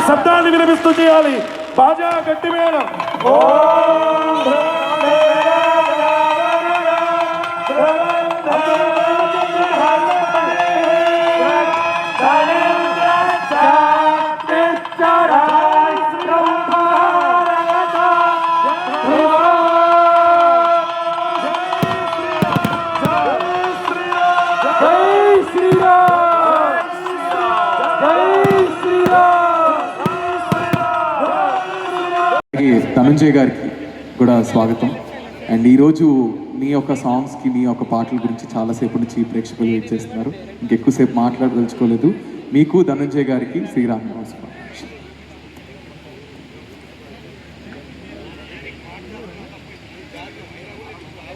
శబ్దాన్ని వినిపిస్తూ చేయాలి. బాజా గట్టి మేళం. ధనంజయ్ గారికి కూడా స్వాగతం. అండ్ ఈరోజు మీ యొక్క సాంగ్స్కి మీ యొక్క పాటల గురించి చాలాసేపు నుంచి ప్రేక్షకులు వెయిట్ చేస్తున్నారు. ఇంకెక్కువసేపు మాట్లాడదలుచుకోలేదు. మీకు ధనంజయ్ గారికి శ్రీరామ్ నమస్కారం.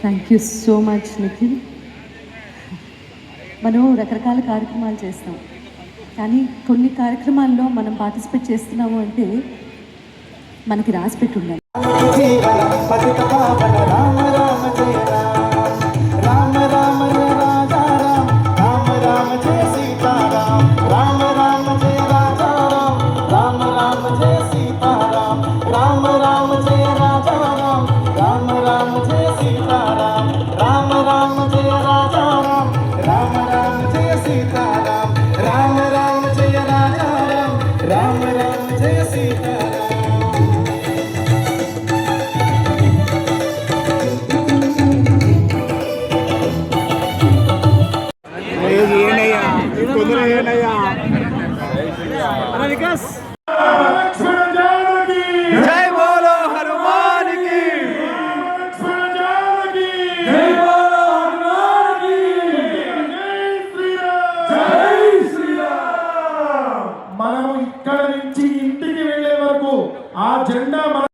Thank you so much Nikhil. మనం రకరకాల కార్యక్రమాలు చేస్తాం, కానీ కొన్ని కార్యక్రమాల్లో మనం పార్టిసిపేట్ చేస్తున్నాము అంటే మనకి రాసి పెట్టి ఉండాలి. జై బోలో హనుమాన్ కి. జై బోలో హనుమాన్ కి. జై శ్రీరామ్. మనము ఇక్కడ నుంచి ఇంటికి వెళ్ళే వరకు ఆ జెండా మన